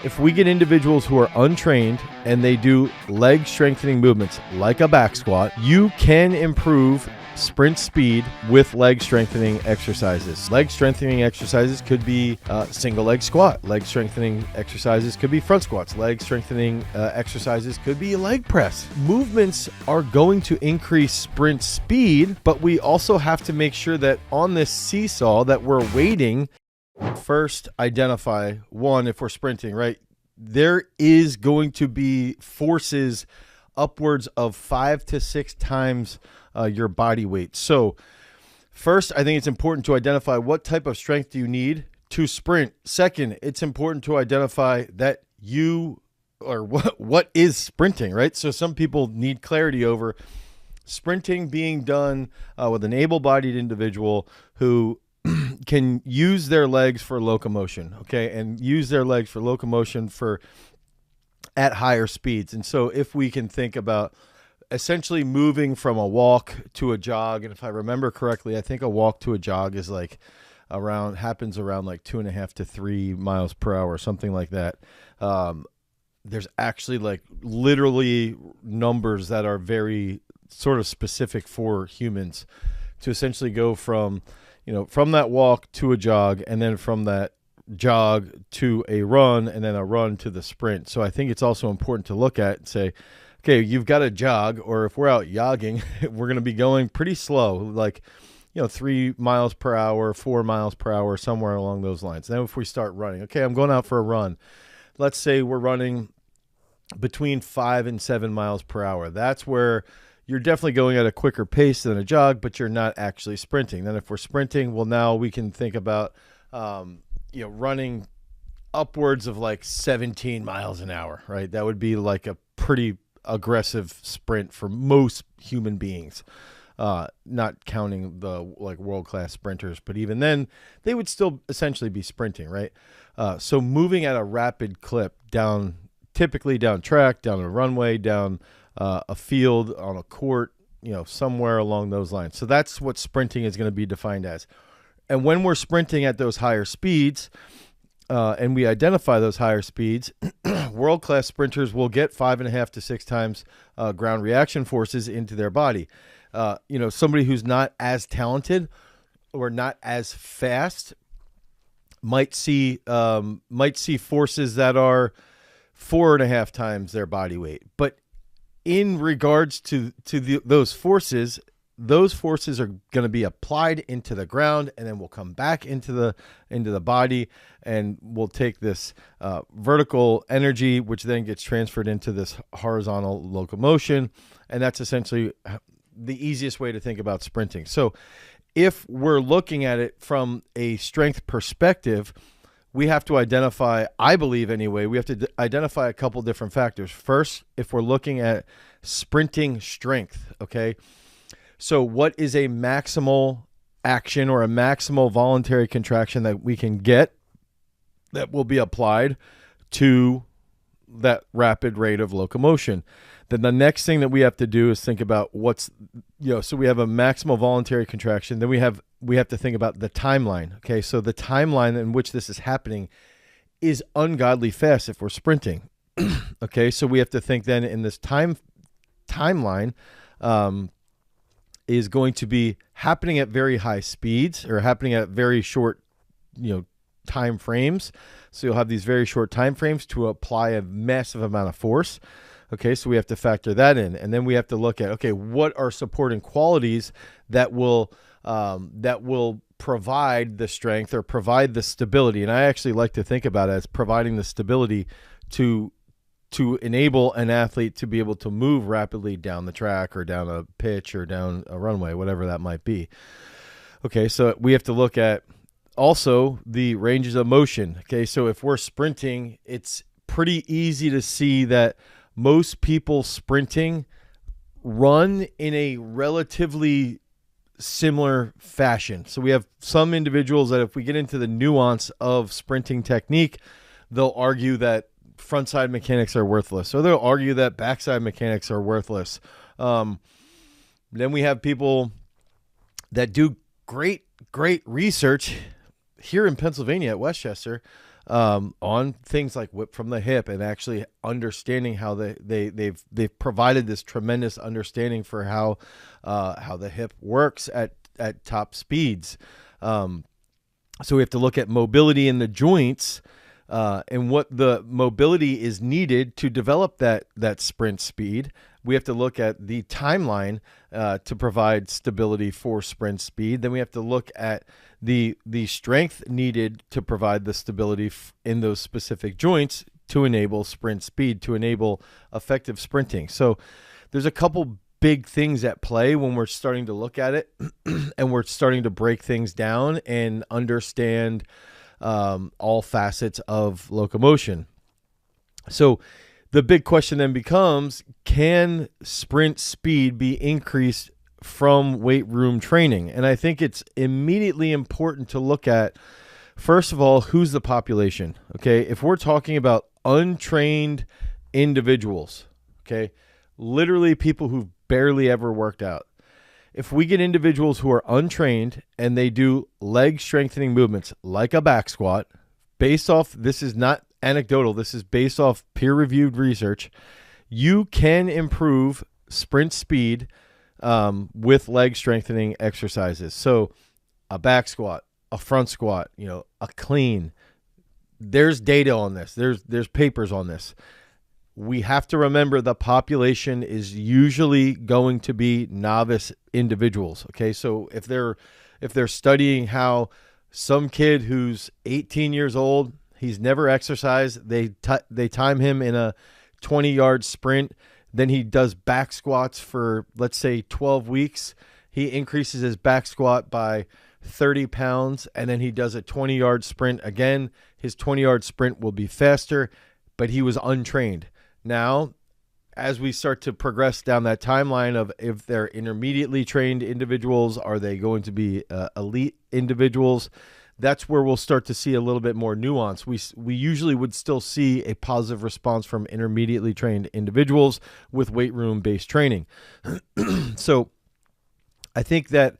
if we get individuals who are untrained and they do leg strengthening movements like a back squat, you can improve sprint speed with leg strengthening exercises. Leg strengthening exercises could be single leg squat. Leg strengthening exercises could be front squats. Leg strengthening exercises could be leg press. Movements are going to increase sprint speed, but we also have to make sure that on this seesaw that we're weighting, first identify one, if we're sprinting, right? There is going to be forces upwards of 5 to 6 times your body weight. So first, I think it's important to identify what type of strength do you need to sprint. Second, it's important to identify that what is sprinting, right? So some people need clarity over sprinting being done with an able-bodied individual who can use their legs for locomotion, okay, and use their legs for locomotion at higher speeds. And so if we can think about essentially moving from a walk to a jog, and if I remember correctly, I think a walk to a jog is happens around like 2.5 to 3 miles per hour, something like that. There's actually like literally numbers that are very sort of specific for humans to essentially go from that walk to a jog, and then from that jog to a run, and then a run to the sprint. So I think it's also important to look at and say, okay, you've got a jog, or if we're out jogging, we're going to be going pretty slow, like, 3 miles per hour, 4 miles per hour, somewhere along those lines. Then if we start running, okay, I'm going out for a run. Let's say we're running between 5 and 7 miles per hour. That's where you're definitely going at a quicker pace than a jog, but you're not actually sprinting. Then if we're sprinting, well, now we can think about, running upwards of like 17 miles an hour, right? That would be like a pretty aggressive sprint for most human beings, not counting the like world-class sprinters, but even then they would still essentially be sprinting, right? So moving at a rapid clip typically down track, down a runway, down a field, on a court, somewhere along those lines. So that's what sprinting is going to be defined as. And when we're sprinting at those higher speeds, and we identify those higher speeds, world-class sprinters will get 5.5 to 6 times ground reaction forces into their body. Somebody who's not as talented or not as fast might see forces that are 4.5 times their body weight. But in regards to those forces are going to be applied into the ground, and then we'll come back into the body, and we'll take this vertical energy, which then gets transferred into this horizontal locomotion. And that's essentially the easiest way to think about sprinting. So if we're looking at it from a strength perspective, we have to identify, I believe anyway, we have to identify a couple different factors. First, if we're looking at sprinting strength, okay? So what is a maximal action or a maximal voluntary contraction that we can get that will be applied to that rapid rate of locomotion? Then the next thing that we have to do is think about so we have a maximal voluntary contraction. Then we have to think about the timeline. Okay, so the timeline in which this is happening is ungodly fast if we're sprinting. Okay, so we have to think then in this timeline is going to be happening at very high speeds or happening at very short, time frames. So you'll have these very short time frames to apply a massive amount of force. Okay, so we have to factor that in. And then we have to look at, okay, what are supporting qualities that will provide the strength or provide the stability. And I actually like to think about it as providing the stability to enable an athlete to be able to move rapidly down the track or down a pitch or down a runway, whatever that might be. Okay, so we have to look at also the ranges of motion. Okay, so if we're sprinting, it's pretty easy to see that most people sprinting run in a relatively similar fashion. So we have some individuals that if we get into the nuance of sprinting technique, they'll argue that frontside mechanics are worthless, or they'll argue that backside mechanics are worthless. Then we have people that do great research here in Pennsylvania at Westchester on things like whip from the hip, and actually understanding how they've provided this tremendous understanding for how the hip works at top speeds. So we have to look at mobility in the joints, and what the mobility is needed to develop that sprint speed. We have to look at the timeline to provide stability for sprint speed. Then we have to look at the strength needed to provide the stability in those specific joints to enable sprint speed, to enable effective sprinting. So there's a couple big things at play when we're starting to look at it and we're starting to break things down and understand all facets of locomotion. So the big question then becomes, can sprint speed be increased from weight room training? And I think it's immediately important to look at, first of all, who's the population? Okay, if we're talking about untrained individuals, okay, literally people who've barely ever worked out. If we get individuals who are untrained and they do leg strengthening movements like a back squat, based off, this is not anecdotal, this is based off peer-reviewed research, you can improve sprint speed with leg strengthening exercises. So a back squat, a front squat, a clean. There's data on this. There's papers on this. We have to remember the population is usually going to be novice individuals. Okay, so if they're studying how some kid who's 18 years old, he's never exercised, they time him in a 20-yard sprint, then he does back squats for, let's say, 12 weeks. He increases his back squat by 30 pounds, and then he does a 20-yard sprint again. His 20-yard sprint will be faster, but he was untrained. Now, as we start to progress down that timeline of if they're intermediately trained individuals, are they going to be elite individuals? That's where we'll start to see a little bit more nuance. We usually would still see a positive response from intermediately trained individuals with weight room-based training. So I think that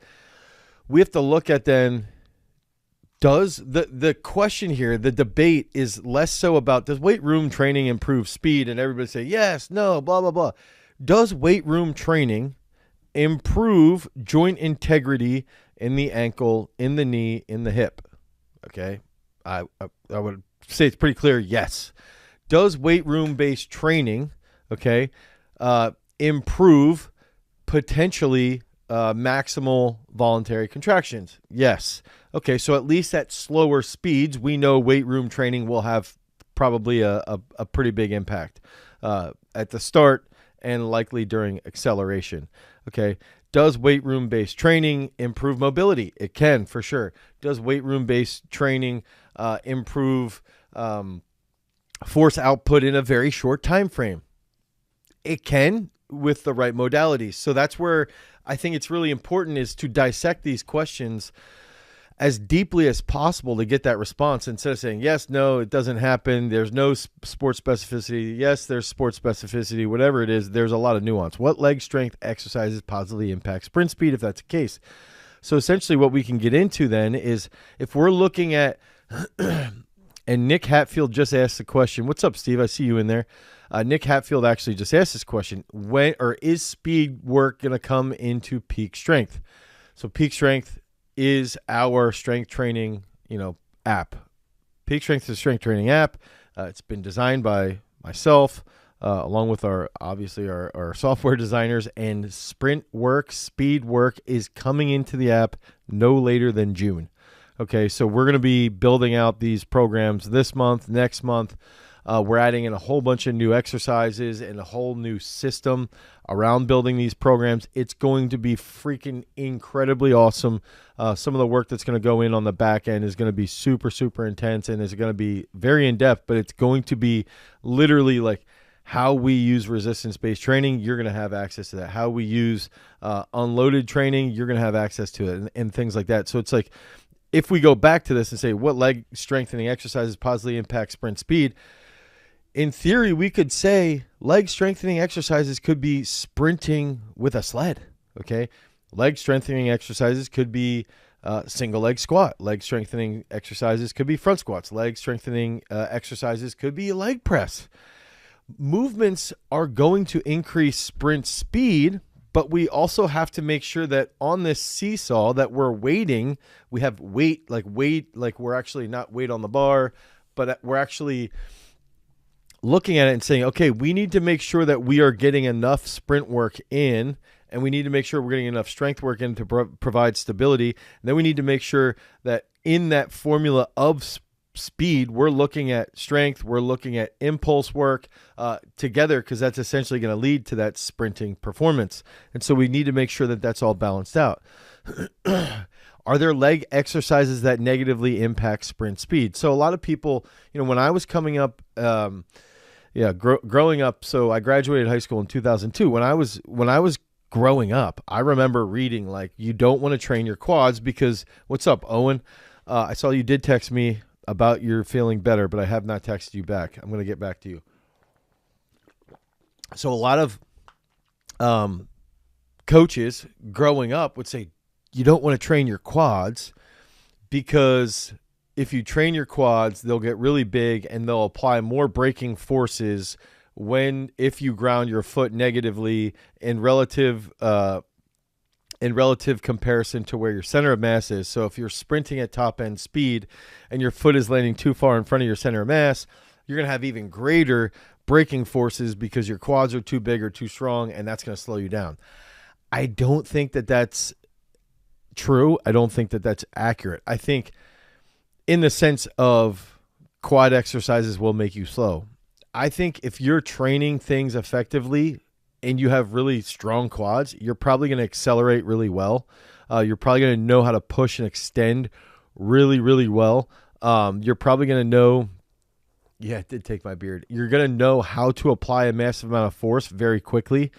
we have to look at then, does the question here, the debate is less so about, does weight room training improve speed? And everybody say, yes, no, blah, blah, blah. Does weight room training improve joint integrity in the ankle, in the knee, in the hip? Okay. I would say it's pretty clear, yes. Does weight room-based training, okay, improve potentially maximal voluntary contractions? Yes. Okay, so at least at slower speeds, we know weight room training will have probably a pretty big impact at the start and likely during acceleration. Okay, does weight room-based training improve mobility? It can, for sure. Does weight room-based training improve force output in a very short time frame? It can, with the right modalities. So that's where I think it's really important, is to dissect these questions as deeply as possible to get that response, instead of saying, yes, no, it doesn't happen, there's no sports specificity, yes, there's sports specificity, whatever it is, there's a lot of nuance. What leg strength exercises positively impact sprint speed, if that's the case? So essentially what we can get into then is, if we're looking at, and Nick Hatfield just asked the question, what's up, Steve? I see you in there. Nick Hatfield actually just asked this question, is speed work going to come into peak strength? So peak strength is our strength training, app. Peak Strength is a strength training app. It's been designed by myself, along with our software designers, and sprint work, speed work is coming into the app no later than June. Okay, so we're going to be building out these programs this month, next month. We're adding in a whole bunch of new exercises and a whole new system around building these programs. It's going to be freaking incredibly awesome. Some of the work that's going to go in on the back end is going to be super, super intense, and is going to be very in-depth, but it's going to be literally like how we use resistance-based training. You're going to have access to that. How we use unloaded training, you're going to have access to it, and things like that. So it's like, if we go back to this and say, what leg strengthening exercises positively impact sprint speed? In theory, we could say leg strengthening exercises could be sprinting with a sled, okay? Leg strengthening exercises could be single leg squat. Leg strengthening exercises could be front squats. Leg strengthening exercises could be a leg press. Movements are going to increase sprint speed, but we also have to make sure that on this seesaw that we're weighting, we have weight, like we're actually not weight on the bar, but we're actually looking at it and saying, okay, we need to make sure that we are getting enough sprint work in, and we need to make sure we're getting enough strength work in to provide stability. And then we need to make sure that in that formula of speed, we're looking at strength, we're looking at impulse work together, because that's essentially going to lead to that sprinting performance. And so we need to make sure that that's all balanced out. Are there leg exercises that negatively impact sprint speed? So a lot of people, when I was coming up, growing up, so I graduated high school in 2002. When I was growing up, I remember reading, like, you don't want to train your quads because, what's up, Owen? I saw you did text me about your feeling better, but I have not texted you back. I'm going to get back to you. So a lot of coaches growing up would say, you don't want to train your quads because if you train your quads, they'll get really big and they'll apply more braking forces if you ground your foot negatively in relative comparison to where your center of mass is. So if you're sprinting at top end speed and your foot is landing too far in front of your center of mass, you're going to have even greater braking forces because your quads are too big or too strong, and that's going to slow you down. I don't think that that's true. I don't think that that's accurate. I think in the sense of quad exercises will make you slow. I think if you're training things effectively and you have really strong quads, you're probably going to accelerate really well. You're probably going to know how to push and extend really, really well. You're probably going to know, yeah, it did take my beard. You're going to know how to apply a massive amount of force very quickly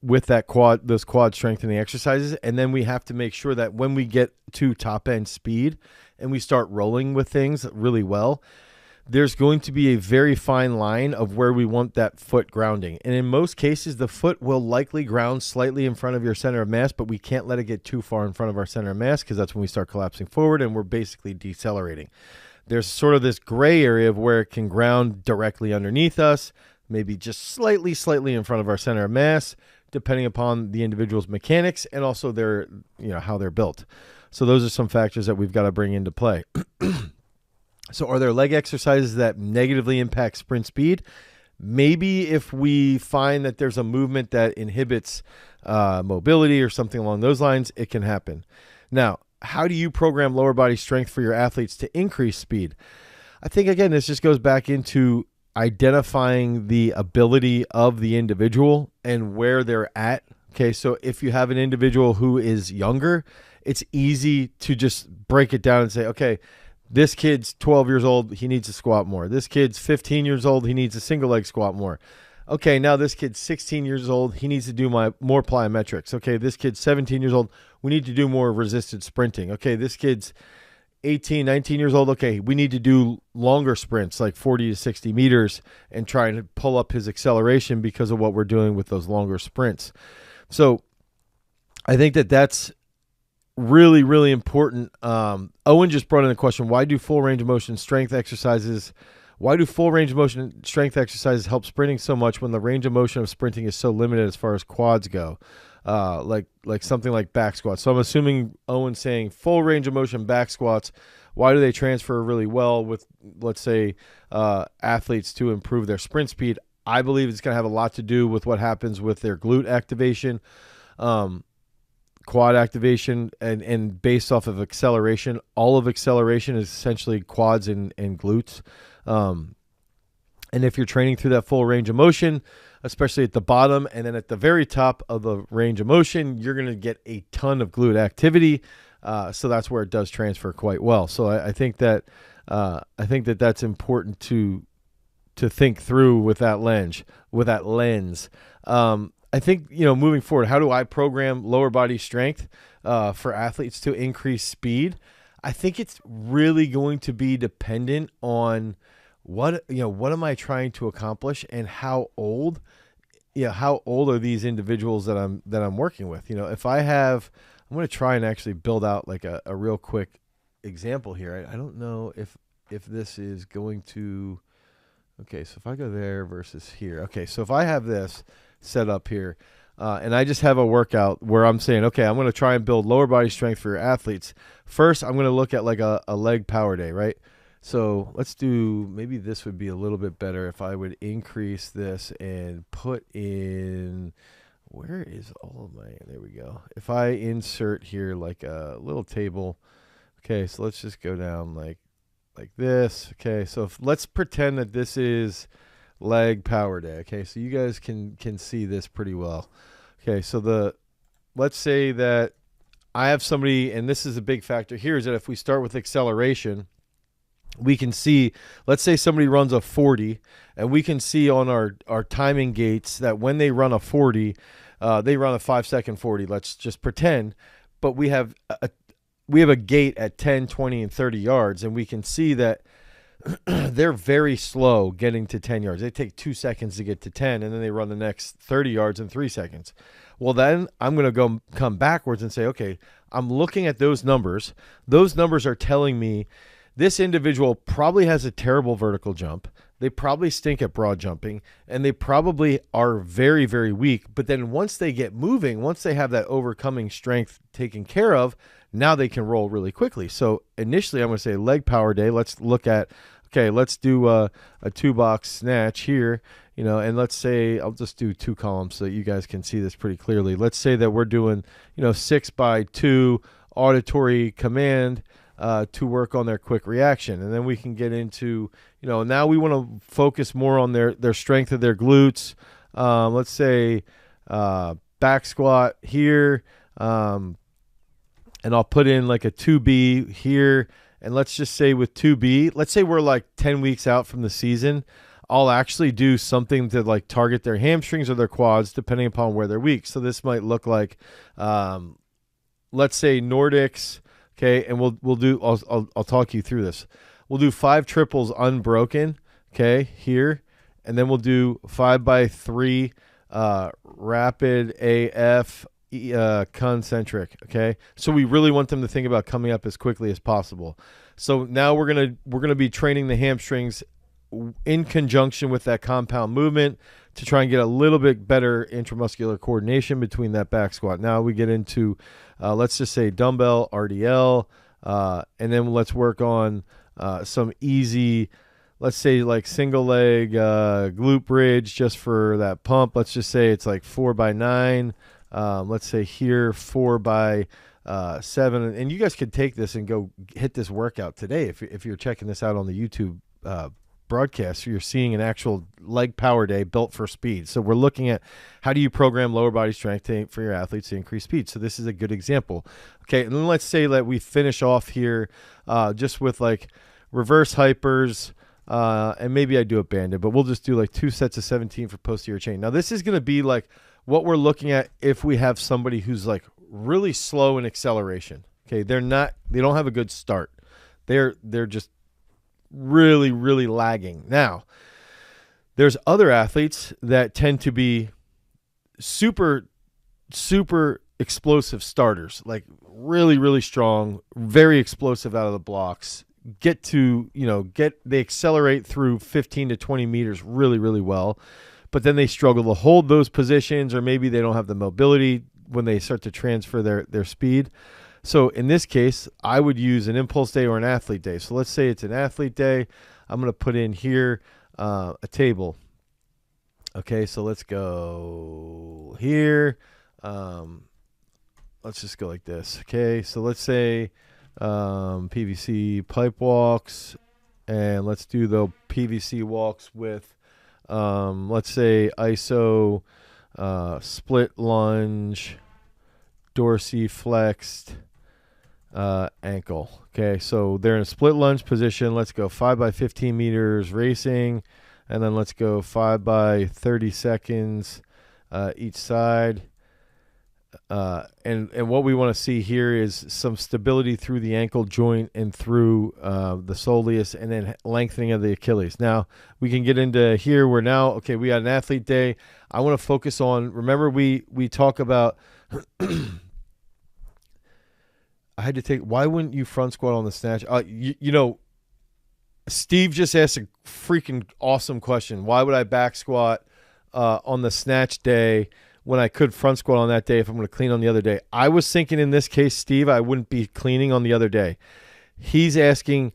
with those quad strengthening exercises. And then we have to make sure that when we get to top end speed and we start rolling with things really well, there's going to be a very fine line of where we want that foot grounding. And in most cases, the foot will likely ground slightly in front of your center of mass, but we can't let it get too far in front of our center of mass because that's when we start collapsing forward and we're basically decelerating. There's sort of this gray area of where it can ground directly underneath us, maybe just slightly in front of our center of mass, depending upon the individual's mechanics and also their, how they're built. So those are some factors that we've got to bring into play. So are there leg exercises that negatively impact sprint speed? Maybe if we find that there's a movement that inhibits mobility or something along those lines, it can happen. Now, how do you program lower body strength for your athletes to increase speed? I think, again, this just goes back into identifying the ability of the individual and where they're at. Okay, so if you have an individual who is younger, it's easy to just break it down and say, okay, this kid's 12 years old, he needs to squat more. This kid's 15 years old, he needs a single leg squat more. Okay, now this kid's 16 years old, he needs to do more plyometrics. Okay, this kid's 17 years old, we need to do more resisted sprinting. Okay, this kid's 18, 19 years old, okay, we need to do longer sprints like 40 to 60 meters and try and pull up his acceleration because of what we're doing with those longer sprints. So I think that that's really, really important. Owen just brought in the question, why do full range of motion strength exercises help sprinting so much when the range of motion of sprinting is so limited as far as quads go? Like something like back squats. So I'm assuming Owen's saying full range of motion back squats, why do they transfer really well with, let's say, athletes to improve their sprint speed? I believe it's going to have a lot to do with what happens with their glute activation, quad activation, and based off of acceleration. All of acceleration is essentially quads and glutes. And if you're training through that full range of motion, especially at the bottom and then at the very top of the range of motion, you're going to get a ton of glute activity. So that's where it does transfer quite well. So I think that that's important to think through with that lens. I think, moving forward, how do I program lower body strength for athletes to increase speed? I think it's really going to be dependent on what am I trying to accomplish and how old are these individuals that I'm working with? If I have I'm going to try and actually build out like a real quick example here. I don't know if this is going to, okay, so if I go there versus here. Okay, so if I have this set up here, and I just have a workout where I'm saying, okay, I'm going to try and build lower body strength for your athletes. First, I'm going to look at like a leg power day, right? So let's do, maybe this would be a little bit better if I would increase this and put in, where is all of my, there we go. If I insert here like a little table, okay, so let's just go down like this. Okay, so let's pretend that this is leg power day. Okay, so you guys can see this pretty well. Okay, so let's say that I have somebody, and this is a big factor here, is that if we start with acceleration, we can see, let's say somebody runs a 40, and we can see on our timing gates that when they run a 40, they run a 5-second 40. Let's just pretend, but we have a gate at 10, 20, and 30 yards, and we can see that they're very slow getting to 10 yards. They take 2 seconds to get to 10, and then they run the next 30 yards in 3 seconds. Well, then I'm going to come backwards and say, okay, I'm looking at those numbers. Those numbers are telling me this individual probably has a terrible vertical jump. They probably stink at broad jumping, and they probably are very, very weak. But then once they get moving, once they have that overcoming strength taken care of, now they can roll really quickly. So initially I'm going to say leg power day. Let's look at, okay, let's do a 2-box snatch here, and let's say, I'll just do 2 columns so that you guys can see this pretty clearly. Let's say that we're doing, 6x2 auditory command to work on their quick reaction. And then we can get into, now we want to focus more on their strength of their glutes. Let's say back squat here, and I'll put in like a 2B here. And let's just say with 2B, let's say we're like 10 weeks out from the season, I'll actually do something to like target their hamstrings or their quads, depending upon where they're weak. So this might look like, let's say Nordics. Okay, and we'll do, I'll talk you through this. We'll do 5 triples unbroken, okay, here, and then we'll do 5x3 rapid AF concentric, okay? So we really want them to think about coming up as quickly as possible. So now we're gonna be training the hamstrings in conjunction with that compound movement to try and get a little bit better intramuscular coordination between that back squat. Now we get into, let's just say dumbbell RDL, and then let's work on some easy, let's say like single leg glute bridge just for that pump. Let's just say it's like 4x9. Let's say here 4x7, and you guys could take this and go hit this workout today if you're checking this out on the YouTube broadcast. You're seeing an actual leg power day built for speed. So we're looking at how do you program lower body strength for your athletes to increase speed. So this is a good example. Okay, and then let's say that we finish off here just with like reverse hypers, and maybe I do a banded, but we'll just do like 2 sets of 17 for posterior chain. Now this is going to be like what we're looking at if we have somebody who's like really slow in acceleration. Okay, they don't have a good start. They're just really, really lagging. Now, there's other athletes that tend to be super, super explosive starters, like really, really strong, very explosive out of the blocks, they accelerate through 15 to 20 meters really, really well, but then they struggle to hold those positions, or maybe they don't have the mobility when they start to transfer their speed. So in this case, I would use an impulse day or an athlete day. So let's say it's an athlete day. I'm going to put in here a table. Okay, so let's go here. Let's just go like this. Okay, so let's say PVC pipe walks, and let's do the PVC walks with, let's say iso split lunge, dorsiflexed ankle. Okay, so they're in a split lunge position. Let's go 5x15 meters racing, and then let's go 5x30 seconds each side. And what we want to see here is some stability through the ankle joint and through the soleus, and then lengthening of the Achilles. Now we can get into here where now, okay, we got an athlete day. I want to focus on, remember we talk about I had to take. Why wouldn't you front squat on the snatch? You know, Steve just asked a freaking awesome question. Why would I back squat on the snatch day when I could front squat on that day if I'm going to clean on the other day? I was thinking in this case, Steve, I wouldn't be cleaning on the other day. He's asking,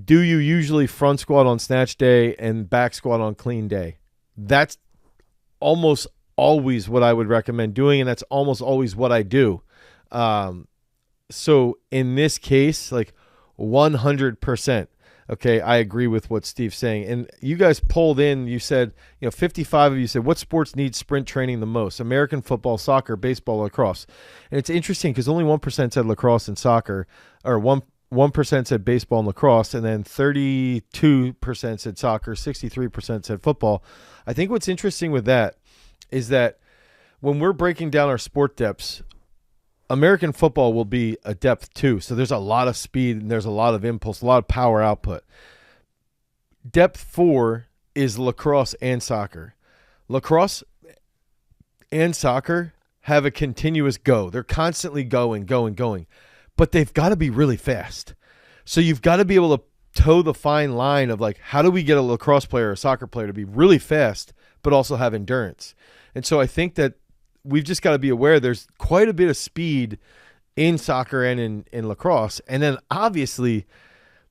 do you usually front squat on snatch day and back squat on clean day? That's almost always what I would recommend doing, and that's almost always what I do. So in this case, like 100%, okay, I agree with what Steve's saying. And you guys polled in, you said, 55 of you said, what sports need sprint training the most? American football, soccer, baseball, lacrosse. And it's interesting because only 1% said lacrosse and soccer, or 1% said baseball and lacrosse, and then 32% said soccer, 63% said football. I think what's interesting with that is that when we're breaking down our sport depths, American football will be a depth too. So there's a lot of speed and there's a lot of impulse, a lot of power output. Depth 4 is lacrosse and soccer. Lacrosse and soccer have a continuous go. They're constantly going. But they've got to be really fast. So you've got to be able to toe the fine line of like, how do we get a lacrosse player or a soccer player to be really fast but also have endurance? And so I think that we've just got to be aware there's quite a bit of speed in soccer and in lacrosse. And then obviously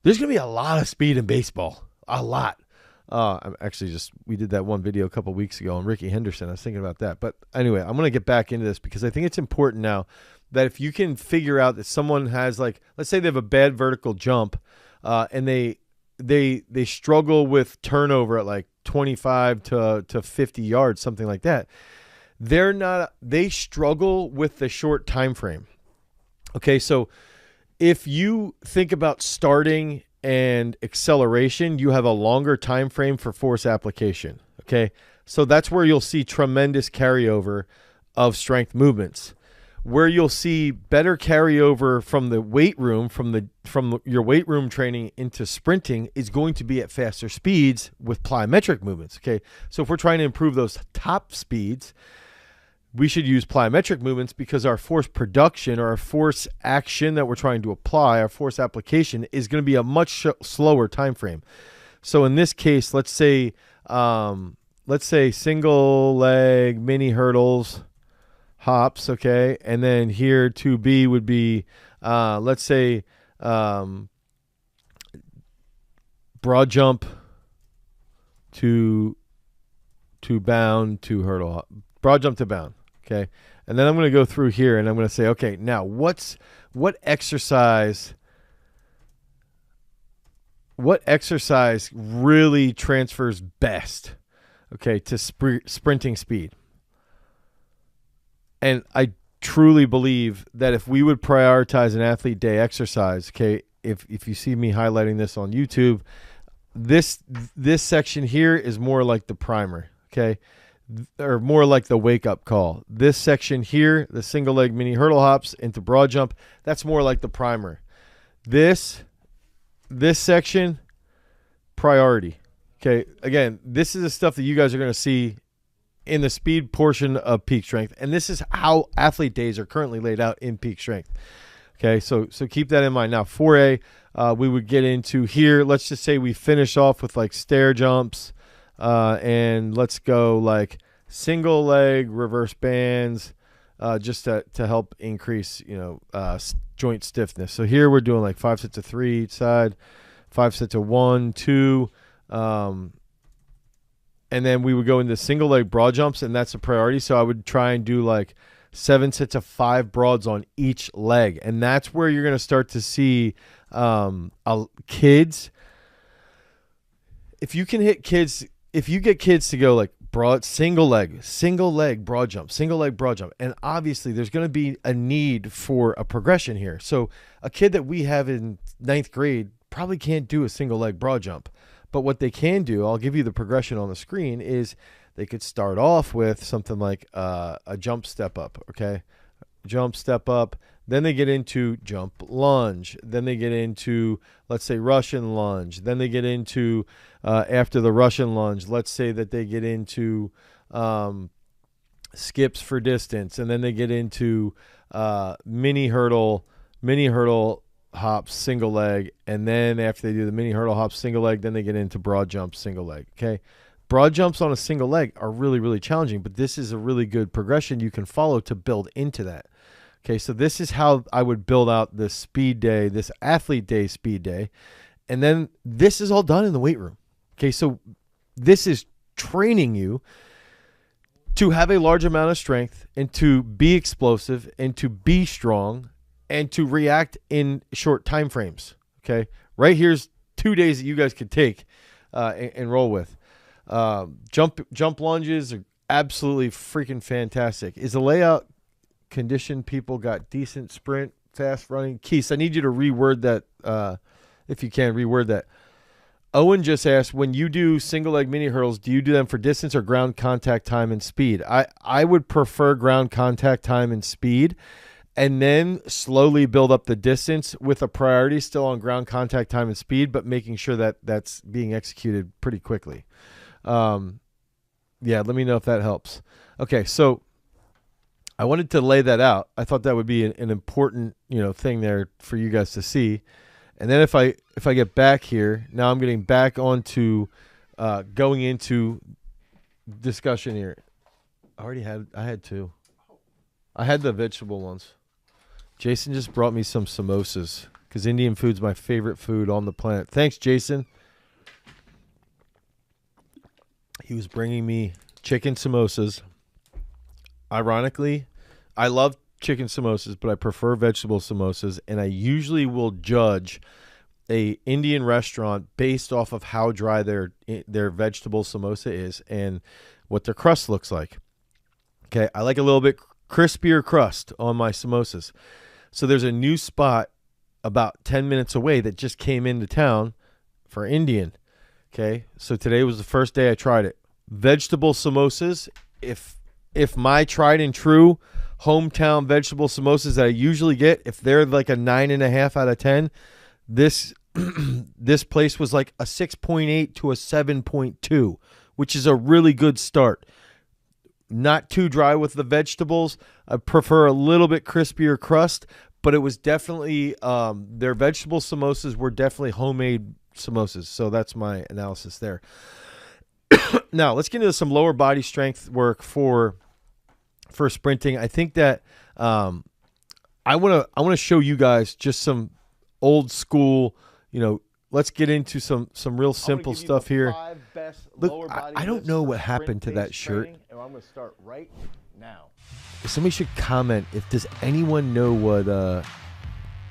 there's going to be a lot of speed in baseball. A lot. I'm actually we did that one video a couple weeks ago on Ricky Henderson. I was thinking about that. But anyway, I'm going to get back into this because I think it's important now that if you can figure out that someone has, like, let's say they have a bad vertical jump and they struggle with turnover at like 25 to 50 yards, something like that. They struggle with the short time frame. Okay, so if you think about starting and acceleration, you have a longer time frame for force application. Okay, so that's where you'll see tremendous carryover of strength movements. Where you'll see better carryover from the weight room, from your weight room training into sprinting, is going to be at faster speeds with plyometric movements. Okay, so if we're trying to improve those top speeds, we should use plyometric movements because our force production or our force action that we're trying to apply, our force application, is going to be a much slower time frame. So in this case, let's say single leg mini hurdles, hops, okay, and then here 2B would be, let's say, broad jump to bound to hurdle, broad jump to bound, okay, and then I'm going to go through here and I'm going to say, okay, now what exercise really transfers best, okay, to sprinting speed? And I truly believe that if we would prioritize an athlete day exercise, okay, if you see me highlighting this on YouTube, this section here is more like the primer, okay, or more like the wake-up call. This section here, the single leg mini hurdle hops into broad jump, that's more like the primer. This section, priority. Okay, again, this is the stuff that you guys are going to see in the speed portion of peak strength, and this is how athlete days are currently laid out in peak strength. Okay, so keep that in mind. Now 4A, we would get into here. Let's just say we finish off with like stair jumps, and let's go like single leg reverse bands, just to help increase joint stiffness. So here we're doing like 5 sets of 3 each side, 5 sets of 1, 2. And then we would go into single leg broad jumps, and that's a priority. So I would try and do like 7 sets of 5 broads on each leg. And that's where you're going to start to see kids. If you can hit kids, if you get kids to go like broad, single leg, broad jump, single leg, broad jump. And obviously there's going to be a need for a progression here. So a kid that we have in 9th grade probably can't do a single leg broad jump. But what they can do, I'll give you the progression on the screen, is they could start off with something like a jump step up, okay? Jump step up. Then they get into jump lunge. Then they get into, let's say, Russian lunge. Then they get into, after the Russian lunge, let's say that they get into skips for distance. And then they get into mini hurdle mini hurdle, hops, single leg, and then after they do the mini hurdle, hops, single leg, then they get into broad jumps, single leg. Okay, broad jumps on a single leg are really, really challenging, but this is a really good progression you can follow to build into that. Okay, so this is how I would build out this speed day, this athlete day speed day, and then this is all done in the weight room. Okay, so this is training you to have a large amount of strength and to be explosive and to be strong and to react in short time frames. Okay, right here's 2 days that you guys could take and roll with. Jump lunges are absolutely freaking fantastic. Is the layout conditioned? People got decent sprint, fast running. Keith, I need you to reword that if you can, reword that. Owen just asked, when you do single leg mini hurdles, do you do them for distance or ground contact time and speed? I would prefer ground contact time and speed, and then slowly build up the distance with a priority still on ground contact time and speed, but making sure that that's being executed pretty quickly. Yeah, let me know if that helps. Okay, so I wanted to lay that out. I thought that would be an important, thing there for you guys to see. And then if I get back here, now I'm getting back onto going into discussion here. I had two. I had the vegetable ones. Jason just brought me some samosas because Indian food's my favorite food on the planet. Thanks, Jason. He was bringing me chicken samosas. Ironically, I love chicken samosas, but I prefer vegetable samosas, and I usually will judge a Indian restaurant based off of how dry their vegetable samosa is and what their crust looks like. Okay, I like a little bit crispier crust on my samosas. So there's a new spot about 10 minutes away that just came into town for Indian. Okay, so today was the first day I tried it. Vegetable samosas, if my tried and true hometown vegetable samosas that I usually get, if they're like a 9.5 out of 10, this place was like a 6.8 to a 7.2, which is a really good start. Not too dry with the vegetables. I prefer a little bit crispier crust, but it was definitely their vegetable samosas were definitely homemade samosas. So that's my analysis there. Now let's get into some lower body strength work for sprinting. I think that I want to show you guys just some old school, let's get into some real simple stuff here. Look, I don't know what happened to that shirt. And I'm going to start right now. Somebody should comment does anyone know what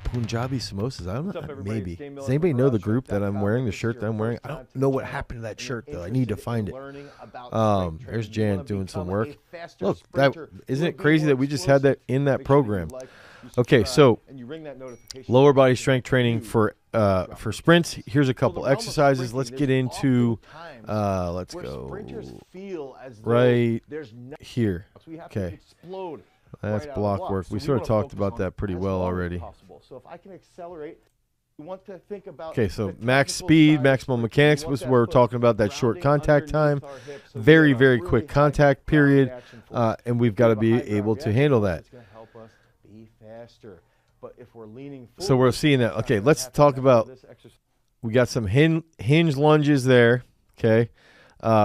Punjabi samosas? I don't know. Maybe. Does anybody know the group that I'm wearing, the shirt that I'm wearing? I don't know what happened to that shirt, though. I need to find it. There's Jan doing some work. Look, isn't it crazy that we just had that in that program? Okay, so lower body strength training for sprints. Here's a couple exercises. Let's get into, let's go right here. Okay. That's block work. We sort of talked about that pretty well already. So if I can accelerate, we want to think about. Okay, so max speed, maximum mechanics was where we're talking about that short contact time, very, very quick contact period, and we've got to be able to handle that. So we're seeing that. Okay, let's talk about. We got some hinge lunges there. Okay.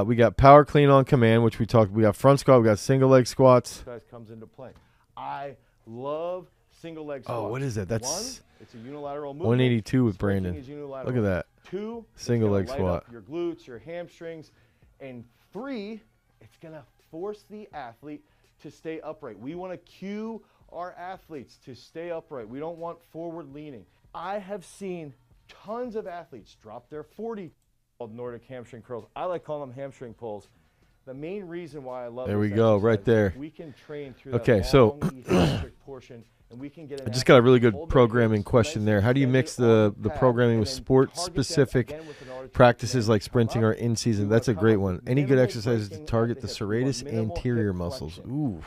We got power clean on command, which we talked. We got front squat. We got single leg squats. Comes into play. I love single leg squats. Oh, what is that? That's it's a unilateral movement. 182 with Brandon. Look at that. 2, single leg squat. Your glutes, your hamstrings, and 3, it's gonna force the athlete to stay upright. We want to cue our athletes to stay upright. We don't want forward leaning. I have seen tons of athletes drop their 40. Called Nordic hamstring curls. I like calling them hamstring pulls. The main reason why I love there we go, right there. We can train through that long eccentric portion, and we can get. I just got a really good programming question there. How do you mix the programming with sport-specific practices like sprinting or in season? That's a great one. Any good exercises to target the serratus anterior muscles? Ooh.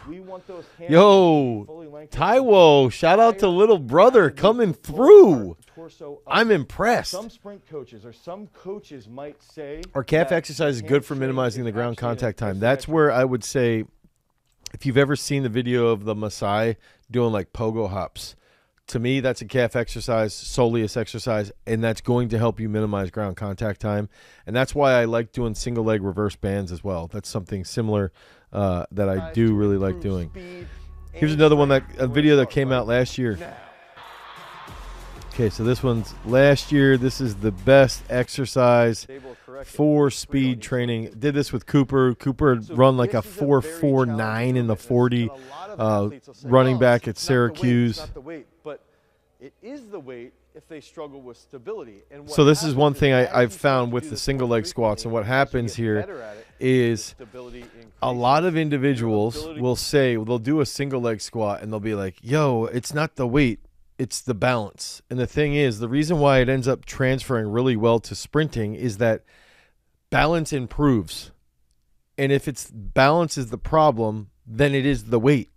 Yo, Taiwo, shout out to little brother coming through. I'm impressed. Some sprint coaches or some coaches might say our calf exercise is good for minimizing the ground contact time. That's where I would say, if you've ever seen the video of the Maasai doing like pogo hops, To me, that's a calf exercise, soleus exercise, and that's going to help you minimize ground contact time. And that's why I like doing single leg reverse bands as well. That's something similar that I do really like doing. Here's another one, a video that came out last year. Okay, so this one's last year. This is the best exercise for speed training. Did this with Cooper. Cooper had run like a 4.49 in the 40, running back at Syracuse. But it is the weight if they struggle with stability. And so this is one thing I've found with the single leg squats, and what happens here is a lot of individuals will say, they'll do a single leg squat and they'll be like, yo, it's not the weight, it's the balance. And the thing is, the reason why it ends up transferring really well to sprinting is that balance improves. And if it's balance is the problem, then it is the weight.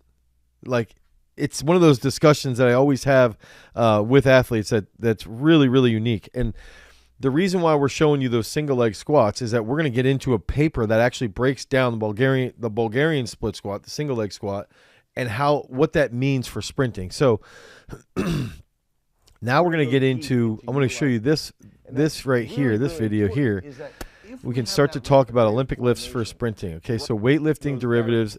Like, it's one of those discussions that I always have with athletes that's really, really unique. And the reason why we're showing you those single leg squats is that we're going to get into a paper that actually breaks down the Bulgarian split squat, the single leg squat, and what that means for sprinting. So now we're going to get into, I'm going to show you this right here, this video here. We can start to talk about Olympic lifts for sprinting. Okay, so weightlifting derivatives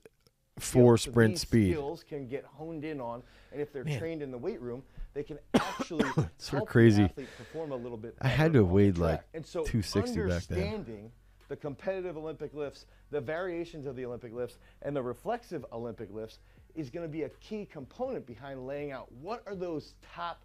for sprint speed. Skills can get honed in on, and if they're trained in the weight room, they can actually help crazy. the athlete perform a little bit. I had to have weighed like and so 260 back then. Understanding the competitive Olympic lifts, the variations of the Olympic lifts, and the reflexive Olympic lifts is going to be a key component behind laying out what are those top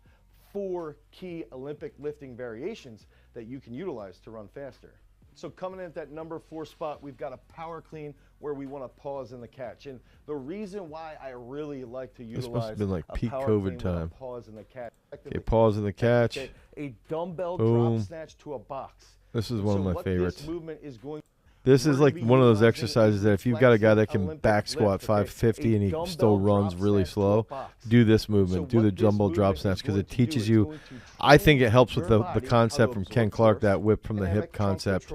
4 key Olympic lifting variations that you can utilize to run faster. So coming in at that number 4 spot, we've got a power clean where we want to pause in the catch. And the reason why I really like to utilize must have been like peak power COVID clean time. Pause in the catch. Okay, pause in the catch. A dumbbell Boom. drop snatch to a box. This is one of my favorites. This movement is going. This is like one of those exercises that if you've got a guy that can back squat 550 and he still runs really slow, do this movement, do the dumbbell drop snatch, because it teaches you, I think it helps with the concept from Ken Clark, that whip from the hip concept.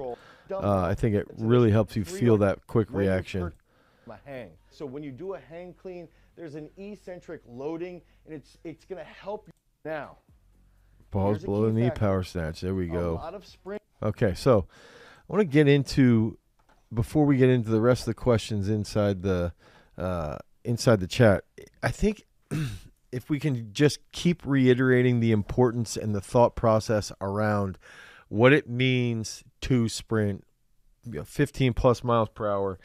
I think it really helps you feel that quick reaction. So when you do a hang clean, there's an eccentric loading, and it's going to help you now. Pause below the knee power snatch. There we go. Okay, so I want to get into, before we get into the rest of the questions inside the chat, I think if we can just keep reiterating the importance and the thought process around what it means to sprint 15 plus miles per hour,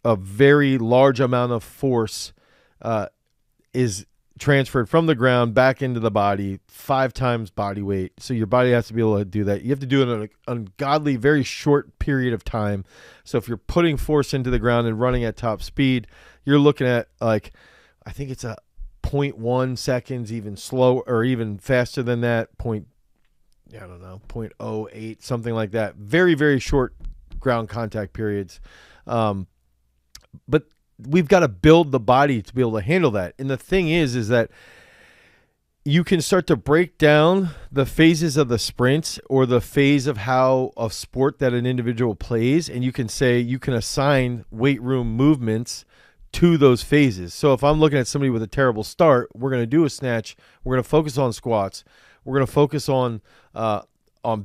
a very large amount of force is transferred from the ground back into the body, 5 times body weight. So your body has to be able to do that. You have to do it in an ungodly, very short period of time. So if you're putting force into the ground and running at top speed, you're looking at, like, I think it's a 0.1 seconds, even slow, or even faster than that, 0.08, something like that. Very, very short ground contact periods. But we've got to build the body to be able to handle that. And the thing is that you can start to break down the phases of the sprints or the phase of how a sport that an individual plays, and you can say you can assign weight room movements to those phases. So if I'm looking at somebody with a terrible start, we're going to do a snatch. We're going to focus on squats. We're going to focus on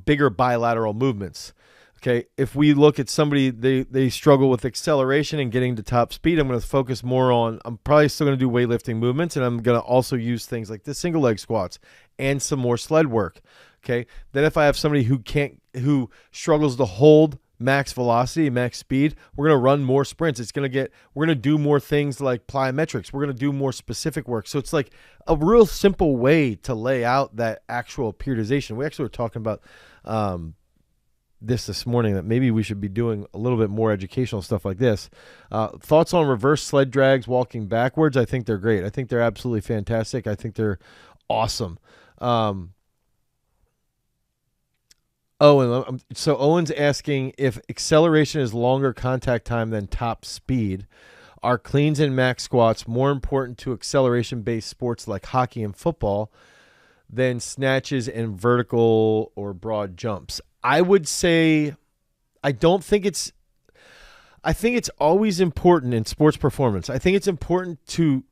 bigger bilateral movements. Okay, if we look at somebody, they struggle with acceleration and getting to top speed, I'm going to focus more on, I'm probably still going to do weightlifting movements, and I'm going to also use things like the single leg squats and some more sled work. Okay, then if I have somebody who struggles to hold max velocity, max speed, we're going to run more sprints. We're going to do more things like plyometrics. We're going to do more specific work. So it's like a real simple way to lay out that actual periodization. We actually were talking about this morning, that maybe we should be doing a little bit more educational stuff like this. Thoughts on reverse sled drags walking backwards? I think they're great. I think they're absolutely fantastic. I think they're awesome. So Owen's asking if acceleration is longer contact time than top speed. Are cleans and max squats more important to acceleration-based sports like hockey and football than snatches and vertical or broad jumps? I would say I think it's always important in sports performance. I think it's important to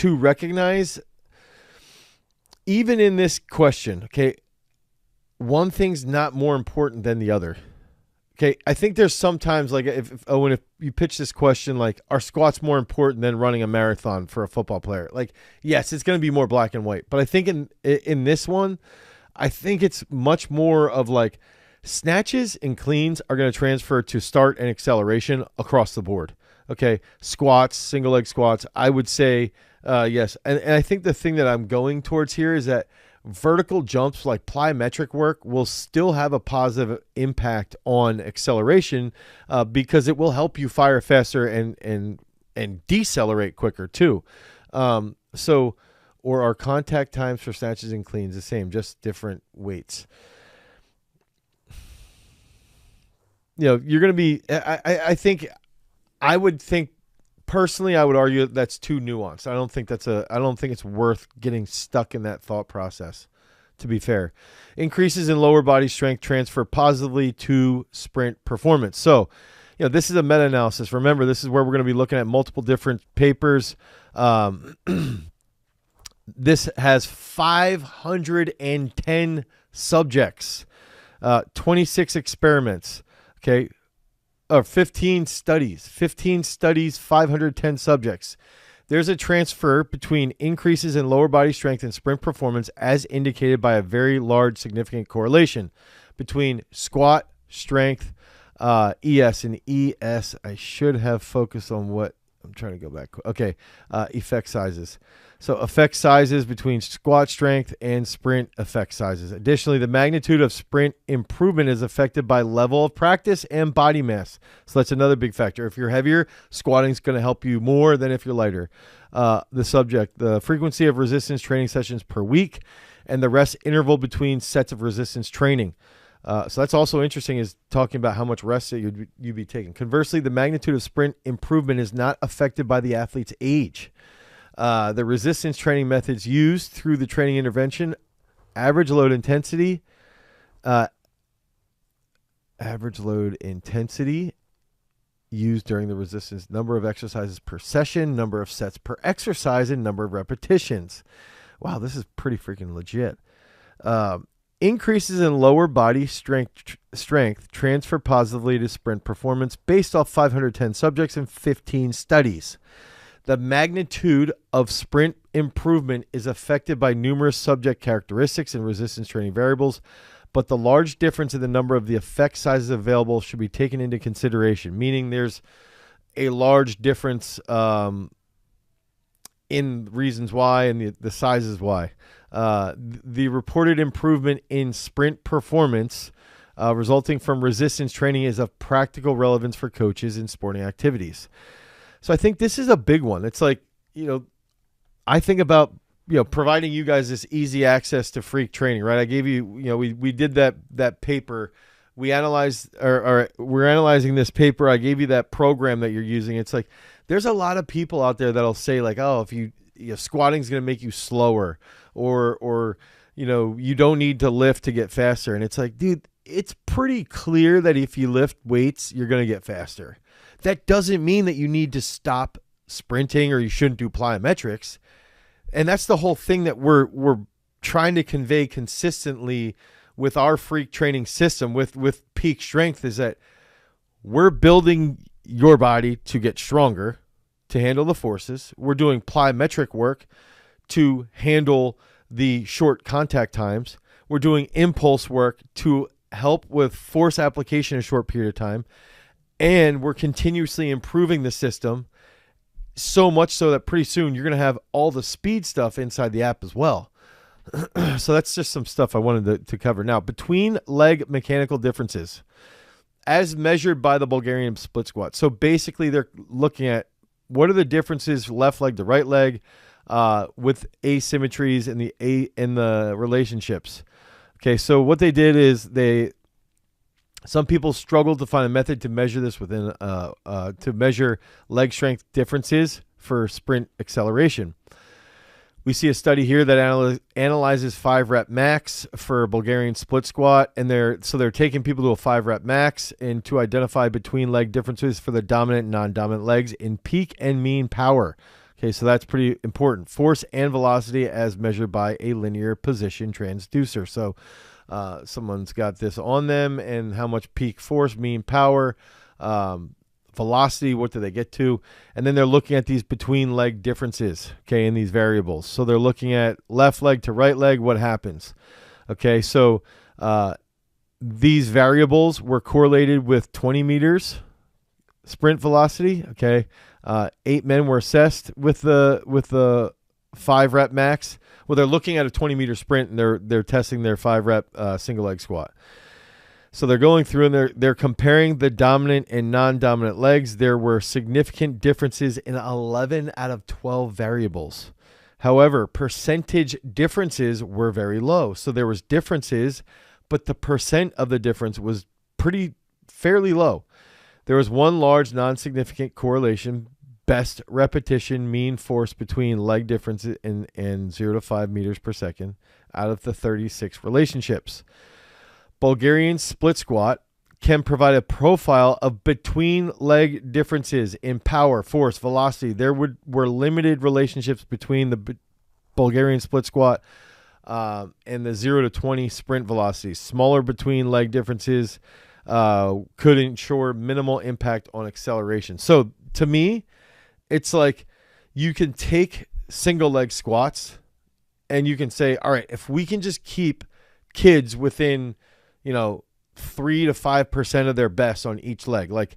recognize even in this question, okay, one thing's not more important than the other. Okay, I think there's sometimes like if you pitch this question like, are squats more important than running a marathon for a football player? Like, yes, it's going to be more black and white, but I think in this one, I think it's much more of like snatches and cleans are going to transfer to start and acceleration across the board. Okay, squats, single leg squats, I would say yes, and I think the thing that I'm going towards here is that vertical jumps like plyometric work will still have a positive impact on acceleration because it will help you fire faster and decelerate quicker too. Or our contact times for snatches and cleans the same, just different weights. You know, you're going to be, I would think personally, I would argue that's too nuanced. I don't think it's worth getting stuck in that thought process, to be fair. Increases in lower body strength transfer positively to sprint performance. So, you know, this is a meta-analysis. Remember, this is where we're going to be looking at multiple different papers. This has 510 subjects, 26 experiments, okay, 15 studies, 510 subjects. There's a transfer between increases in lower body strength and sprint performance as indicated by a very large significant correlation between squat strength, ES and ES. I should have focused on what I'm trying to go back. Okay. Effect sizes. So effect sizes between squat strength and sprint effect sizes. Additionally, the magnitude of sprint improvement is affected by level of practice and body mass. So that's another big factor. If you're heavier, squatting is going to help you more than if you're lighter. The frequency of resistance training sessions per week, and the rest interval between sets of resistance training. So that's also interesting, is talking about how much rest that you'd be taking. Conversely, the magnitude of sprint improvement is not affected by the athlete's age. The resistance training methods used through the training intervention, average load intensity used during the resistance, number of exercises per session, number of sets per exercise, and number of repetitions. Wow, this is pretty freaking legit. Increases in lower body strength transfer positively to sprint performance based off 510 subjects and 15 studies. The magnitude of sprint improvement is affected by numerous subject characteristics and resistance training variables, but the large difference in the number of the effect sizes available should be taken into consideration, meaning there's a large difference in reasons why and the sizes why. The reported improvement in sprint performance resulting from resistance training is of practical relevance for coaches in sporting activities. So I think this is a big one. It's like, I think about, providing you guys this easy access to freak training, right? I gave you, we did that paper. We analyzed, or we're analyzing this paper. I gave you that program that you're using. It's like, there's a lot of people out there that'll say like, oh, if squatting is going to make you slower, or you don't need to lift to get faster. And it's like, dude, it's pretty clear that if you lift weights, you're going to get faster. That doesn't mean that you need to stop sprinting or you shouldn't do plyometrics. And that's the whole thing that we're trying to convey consistently with our freak training system with peak strength, is that we're building your body to get stronger, to handle the forces. We're doing plyometric work to handle the short contact times. We're doing impulse work to help with force application in a short period of time. And we're continuously improving the system, so much so that pretty soon you're going to have all the speed stuff inside the app as well. So that's just some stuff I wanted to cover. Now, between leg mechanical differences, as measured by the Bulgarian split squat. So basically they're looking at what are the differences left leg to right leg with asymmetries in the relationships. Okay, so what they did is some people struggled to find a method to measure this to measure leg strength differences for sprint acceleration. We see a study here that analyzes 5-rep max for Bulgarian split squat, and they're taking people to a 5-rep max and to identify between leg differences for the dominant and non-dominant legs in peak and mean power. Okay, so that's pretty important. Force and velocity as measured by a linear position transducer. So someone's got this on them, and how much peak force, mean power, velocity, what do they get to? And then they're looking at these between leg differences, okay, in these variables. So they're looking at left leg to right leg, what happens? Okay, so these variables were correlated with 20 meters sprint velocity. Okay, 8 men were assessed with the 5 rep max. Well, they're looking at a 20 meter sprint, and they're testing their 5 rep single leg squat. So they're going through and they're comparing the dominant and non-dominant legs. There were significant differences in 11 out of 12 variables. However, percentage differences were very low. So there was differences, but the percent of the difference was fairly low. There was one large non-significant correlation, best repetition mean force between leg differences in 0 to 5 meters per second out of the 36 relationships. Bulgarian split squat can provide a profile of between leg differences in power, force, velocity. There were limited relationships between the Bulgarian split squat and the 0 to 20 sprint velocities. Smaller between leg differences could ensure minimal impact on acceleration. So to me, it's like you can take single leg squats and you can say, all right, if we can just keep kids within 3 to 5% of their best on each leg. Like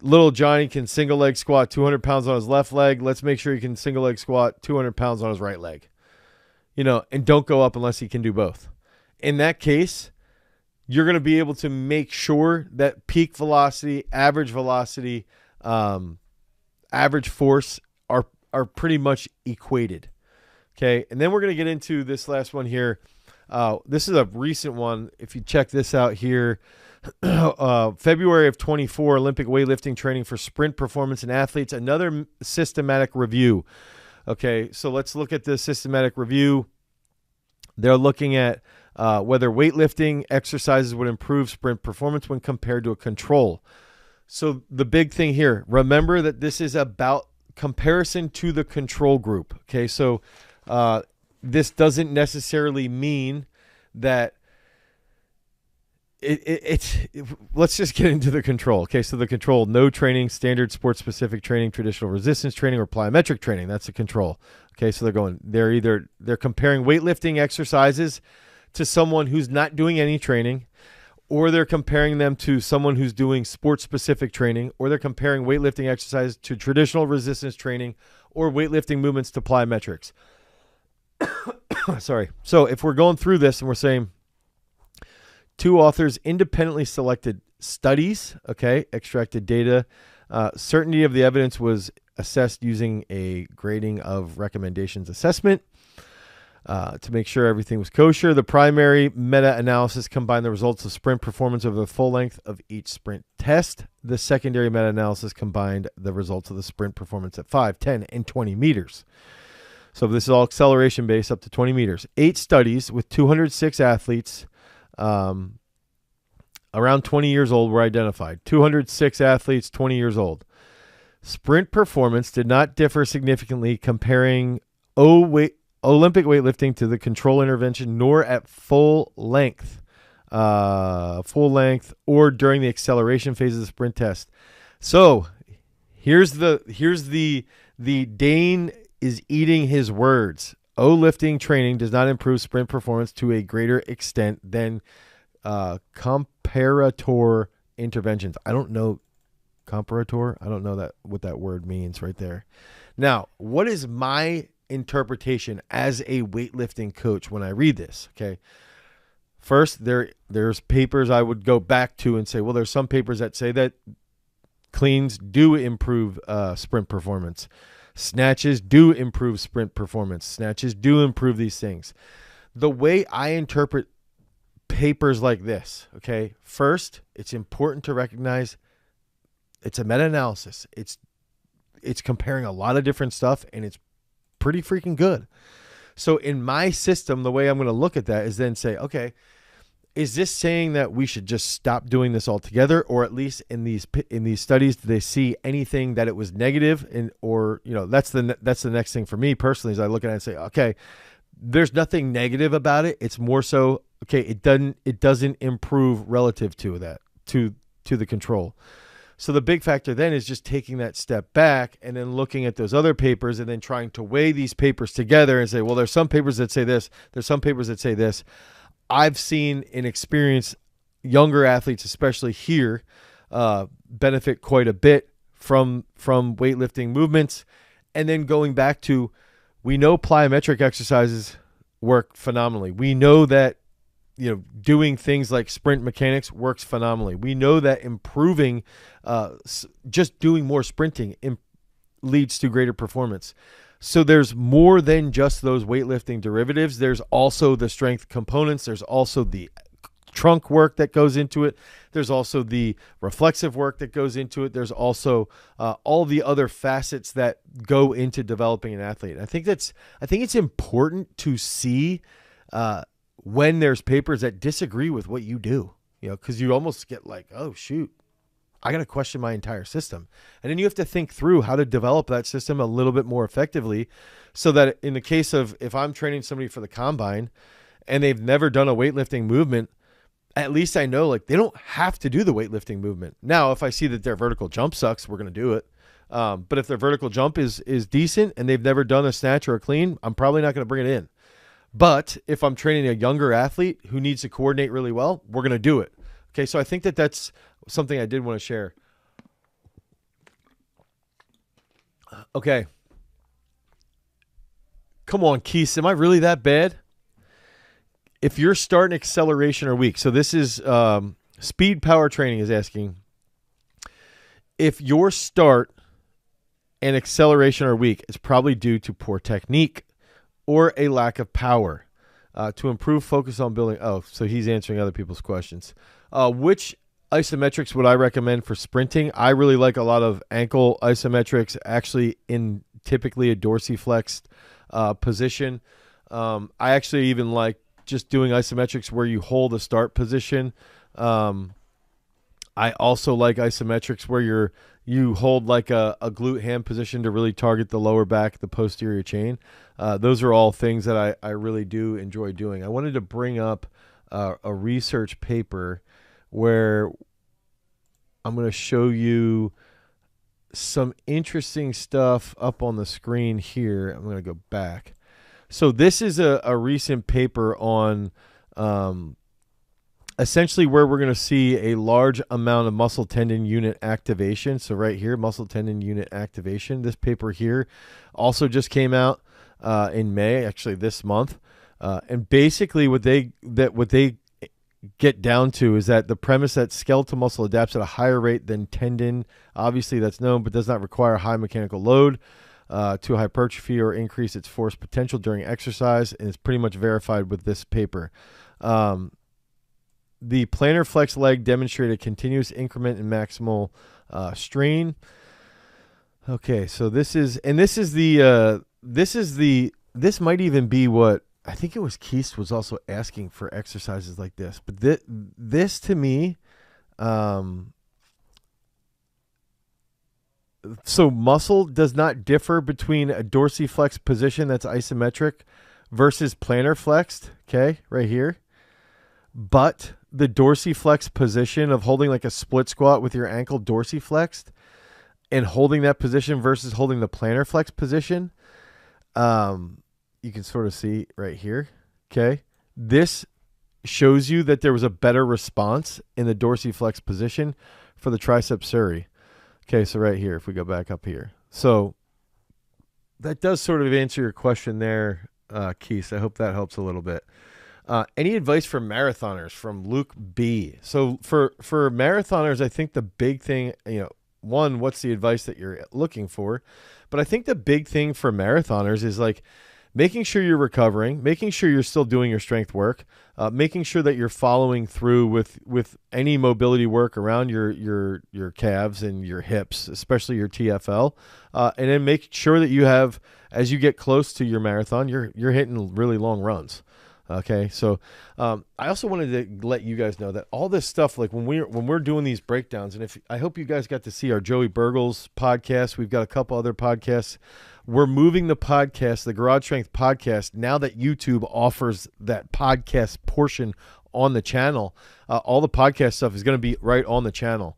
little Johnny can single leg squat 200 pounds on his left leg. Let's make sure he can single leg squat 200 pounds on his right leg, and don't go up unless he can do both. In that case, you're going to be able to make sure that peak velocity, average force are pretty much equated. Okay. And then we're going to get into this last one here. This is a recent one. If you check this out here, February of 24, Olympic weightlifting training for sprint performance in athletes, another systematic review. Okay, so let's look at this systematic review. They're looking at whether weightlifting exercises would improve sprint performance when compared to a control. So the big thing here, remember that this is about comparison to the control group. Okay, so this doesn't necessarily mean that let's just get into the control. Okay, so the control, no training, standard sports specific training, traditional resistance training, or plyometric training. That's the control. Okay, so they're comparing weightlifting exercises to someone who's not doing any training, or they're comparing them to someone who's doing sports specific training, or they're comparing weightlifting exercises to traditional resistance training or weightlifting movements to plyometrics. Sorry. So if we're going through this and we're saying two authors independently selected studies, okay, extracted data, certainty of the evidence was assessed using a grading of recommendations assessment to make sure everything was kosher. The primary meta-analysis combined the results of sprint performance over the full length of each sprint test. The secondary meta-analysis combined the results of the sprint performance at 5, 10, and 20 meters. So this is all acceleration based up to 20 meters. 8 studies with 206 athletes around 20 years old were identified. 206 athletes, 20 years old. Sprint performance did not differ significantly comparing Olympic weightlifting to the control intervention, nor at full length or during the acceleration phase of the sprint test. So here's the Dane is eating his words. Lifting training does not improve sprint performance to a greater extent than comparator interventions. I don't know comparator. I don't know what that word means right there. Now, what is my interpretation as a weightlifting coach when I read this? Okay. First, there's papers I would go back to and say, well, there's some papers that say that cleans do improve sprint performance. Snatches do improve sprint performance. Snatches do improve these things. The way I interpret papers like this, okay, first, it's important to recognize it's a meta-analysis. It's comparing a lot of different stuff, and it's pretty freaking good. So in my system, the way I'm going to look at that is then say, okay, is this saying that we should just stop doing this altogether, or at least in these studies, do they see anything that it was negative? And or that's the next thing for me personally, is I look at it and say, okay, there's nothing negative about it. It's more so, okay, it doesn't improve relative to that to the control. So the big factor then is just taking that step back and then looking at those other papers and then trying to weigh these papers together and say, well, there's some papers that say this, there's some papers that say this. I've seen and experienced younger athletes, especially here, benefit quite a bit from weightlifting movements. And then going back to, we know plyometric exercises work phenomenally. We know that doing things like sprint mechanics works phenomenally. We know that improving, just doing more sprinting leads to greater performance. So there's more than just those weightlifting derivatives. There's also the strength components. There's also the trunk work that goes into it. There's also the reflexive work that goes into it. There's also all the other facets that go into developing an athlete. I think it's important to see when there's papers that disagree with what you do, because you almost get like, oh shoot, I got to question my entire system. And then you have to think through how to develop that system a little bit more effectively, so that in the case of, if I'm training somebody for the combine and they've never done a weightlifting movement, at least I know, like, they don't have to do the weightlifting movement. Now, if I see that their vertical jump sucks, we're going to do it. But if their vertical jump is decent and they've never done a snatch or a clean, I'm probably not going to bring it in. But if I'm training a younger athlete who needs to coordinate really well, we're going to do it. Okay, so I think that's something I did want to share. Okay. Come on, Keith. Am I really that bad? If your start and acceleration are weak, so this is Speed Power Training is asking, if your start and acceleration are weak, it's probably due to poor technique or a lack of power. To improve, focus on building. Oh, so he's answering other people's questions. Which isometrics would I recommend for sprinting? I really like a lot of ankle isometrics, actually in typically a dorsiflexed position. I actually even like just doing isometrics where you hold a start position. I also like isometrics where you hold like a glute ham position to really target the lower back, the posterior chain. Those are all things that I really do enjoy doing. I wanted to bring up a research paper where I'm going to show you some interesting stuff up on the screen here. I'm going to go back. So this is a recent paper on essentially where we're going to see a large amount of muscle tendon unit activation. So right here, muscle tendon unit activation. This paper here also just came out in May, actually this month. And basically what they get down to is that the premise that skeletal muscle adapts at a higher rate than tendon, obviously that's known, but does not require high mechanical load to hypertrophy or increase its force potential during exercise, and it's pretty much verified with this paper. The plantar flex leg demonstrated continuous increment in maximal strain. Okay, so this might even be what I think it was Keith was also asking for exercises like this. But this to me, so muscle does not differ between a dorsiflex position that's isometric versus plantar flexed, okay, right here. But the dorsiflex position of holding like a split squat with your ankle dorsiflexed and holding that position versus holding the plantar flex position, you can sort of see right here, okay? This shows you that there was a better response in the dorsiflex position for the triceps suri. Okay, so right here, if we go back up here. So that does sort of answer your question there, Keith. I hope that helps a little bit. Any advice for marathoners from Luke B? So for marathoners, I think the big thing, one, what's the advice that you're looking for? But I think the big thing for marathoners is like making sure you're recovering, making sure you're still doing your strength work, making sure that you're following through with any mobility work around your calves and your hips, especially your TFL, and then make sure that you have, as you get close to your marathon, you're hitting really long runs. Okay, so I also wanted to let you guys know that all this stuff, like when we're doing these breakdowns, and if I hope you guys got to see our Joey Burgles podcast, we've got a couple other podcasts. We're moving the podcast, the Garage Strength podcast, now that YouTube offers that podcast portion on the channel. All the podcast stuff is going to be right on the channel.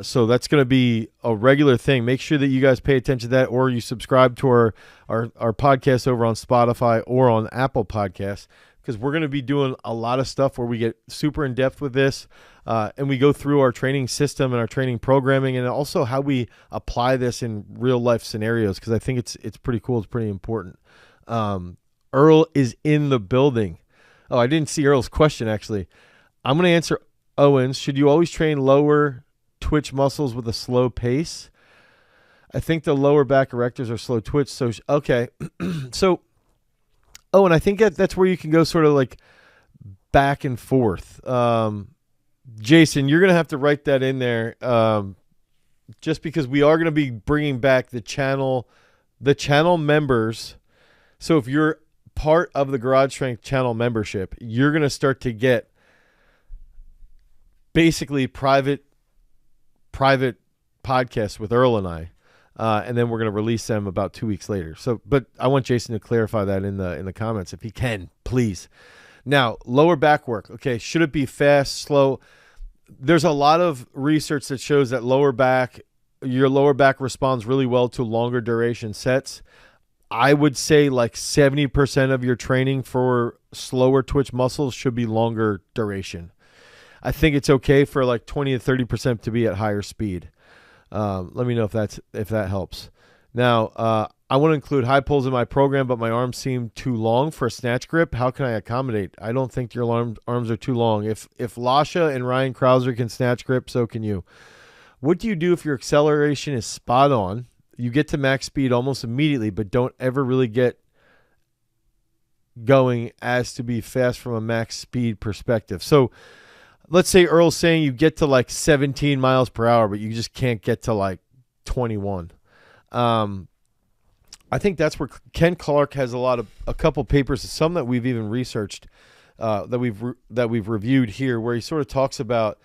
So that's going to be a regular thing. Make sure that you guys pay attention to that, or you subscribe to our podcast over on Spotify or on Apple Podcasts, because we're going to be doing a lot of stuff where we get super in depth with this, and we go through our training system and our training programming, and also how we apply this in real life scenarios, because I think it's pretty cool. It's pretty important. Earl is in the building. Oh, I didn't see Earl's question, actually. I'm going to answer Owen's. Should you always train lower twitch muscles with a slow pace? I think the lower back erectors are slow twitch. So, okay. So, Owen, I think that's where you can go sort of like back and forth. Jason, you're going to have to write that in there, just because we are going to be bringing back the channel members. So if you're part of the Garage Strength channel membership, you're going to start to get basically private podcasts with Earl and I, and then we're going to release them about 2 weeks later. So, but I want Jason to clarify that in the comments if he can, please. Now, lower back work. Okay, should it be fast, slow? There's a lot of research that shows that your lower back responds really well to longer duration sets. I would say like 70% of your training for slower twitch muscles should be longer duration. I think it's okay for like 20 to 30% to be at higher speed. Let me know if that helps. Now, I want to include high pulls in my program, but my arms seem too long for a snatch grip. How can I accommodate? I don't think your arms are too long. If Lasha and Ryan Krauser can snatch grip, so can you. What do you do if your acceleration is spot on? You get to max speed almost immediately, but don't ever really get going as to be fast from a max speed perspective. So let's say Earl's saying you get to like 17 miles per hour, but you just can't get to like 21. I think that's where Ken Clark has a couple papers, some that we've even researched, that we've reviewed here, where he sort of talks about